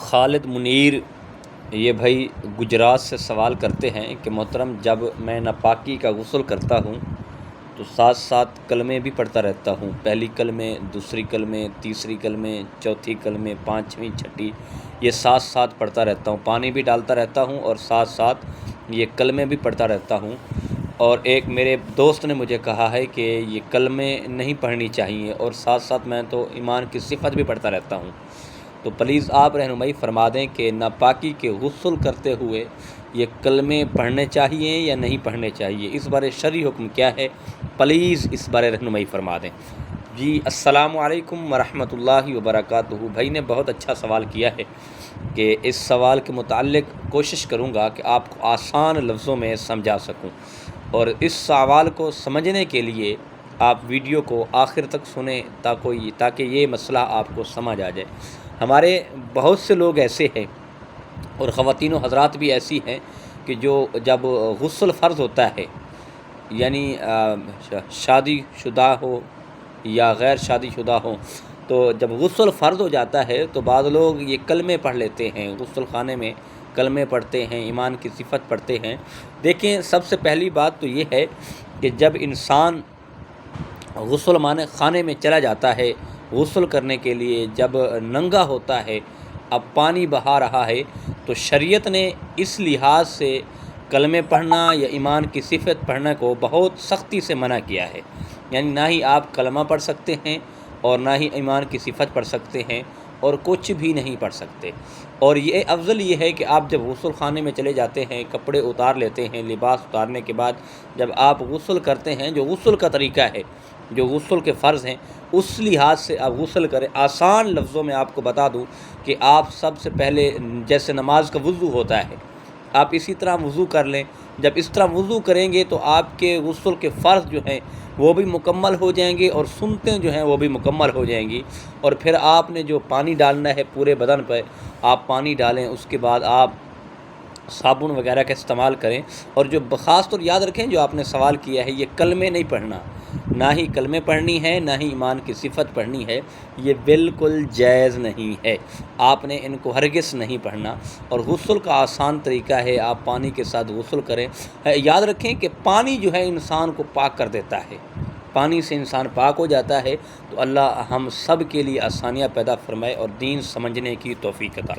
خالد منیر یہ بھائی گجرات سے سوال کرتے ہیں کہ محترم جب میں ناپاکی کا غسل کرتا ہوں تو ساتھ ساتھ کلمے بھی پڑھتا رہتا ہوں، پہلی کلمے، دوسری کلمے، تیسری کلمے، چوتھی کلمے، پانچویں، چھٹی، یہ ساتھ ساتھ پڑھتا رہتا ہوں، پانی بھی ڈالتا رہتا ہوں اور ساتھ ساتھ یہ کلمے بھی پڑھتا رہتا ہوں۔ اور ایک میرے دوست نے مجھے کہا ہے کہ یہ کلمے نہیں پڑھنی چاہیے اور ساتھ ساتھ میں تو ایمان کی صفت بھی پڑھتا رہتا ہوں، تو پلیز آپ رہنمائی فرما دیں کہ ناپاکی کے غسل کرتے ہوئے یہ کلمے پڑھنے چاہیے یا نہیں پڑھنے چاہیے، اس بارے شرعی حکم کیا ہے، پلیز اس بارے رہنمائی فرما دیں۔ جی السلام علیکم ورحمۃ اللہ وبرکاتہ۔ بھائی نے بہت اچھا سوال کیا ہے کہ اس سوال کے متعلق کوشش کروں گا کہ آپ کو آسان لفظوں میں سمجھا سکوں، اور اس سوال کو سمجھنے کے لیے آپ ویڈیو کو آخر تک سنیں تاکہ یہ مسئلہ آپ کو سمجھ آ جائے۔ ہمارے بہت سے لوگ ایسے ہیں اور خواتین و حضرات بھی ایسی ہیں کہ جو جب غسل فرض ہوتا ہے، یعنی شادی شدہ ہو یا غیر شادی شدہ ہو، تو جب غسل فرض ہو جاتا ہے تو بعض لوگ یہ کلمے پڑھ لیتے ہیں، غسل خانے میں کلمے پڑھتے ہیں، ایمان کی صفت پڑھتے ہیں۔ دیکھیں، سب سے پہلی بات تو یہ ہے کہ جب انسان غسل خانے میں چلا جاتا ہے غسل کرنے کے لیے، جب ننگا ہوتا ہے، اب پانی بہا رہا ہے، تو شریعت نے اس لحاظ سے کلمے پڑھنا یا ایمان کی صفت پڑھنے کو بہت سختی سے منع کیا ہے، یعنی نہ ہی آپ کلمہ پڑھ سکتے ہیں اور نہ ہی ایمان کی صفت پڑھ سکتے ہیں اور کچھ بھی نہیں پڑھ سکتے۔ اور یہ افضل یہ ہے کہ آپ جب غسل خانے میں چلے جاتے ہیں، کپڑے اتار لیتے ہیں، لباس اتارنے کے بعد جب آپ غسل کرتے ہیں، جو غسل کا طریقہ ہے، جو غسل کے فرض ہیں، اس لحاظ سے آپ غسل کریں۔ آسان لفظوں میں آپ کو بتا دوں کہ آپ سب سے پہلے جیسے نماز کا وضو ہوتا ہے، آپ اسی طرح وضو کر لیں۔ جب اس طرح وضو کریں گے تو آپ کے غسل کے فرض جو ہیں وہ بھی مکمل ہو جائیں گے اور سنتیں جو ہیں وہ بھی مکمل ہو جائیں گی۔ اور پھر آپ نے جو پانی ڈالنا ہے پورے بدن پہ، آپ پانی ڈالیں، اس کے بعد آپ صابن وغیرہ کا استعمال کریں۔ اور جو خاص طور یاد رکھیں، جو آپ نے سوال کیا ہے، یہ کلمے نہیں پڑھنا، نہ ہی کلمے پڑھنی ہے، نہ ہی ایمان کی صفت پڑھنی ہے، یہ بالکل جائز نہیں ہے، آپ نے ان کو ہرگز نہیں پڑھنا۔ اور غسل کا آسان طریقہ ہے، آپ پانی کے ساتھ غسل کریں۔ یاد رکھیں کہ پانی جو ہے انسان کو پاک کر دیتا ہے، پانی سے انسان پاک ہو جاتا ہے۔ تو اللہ ہم سب کے لیے آسانیاں پیدا فرمائے اور دین سمجھنے کی توفیق عطا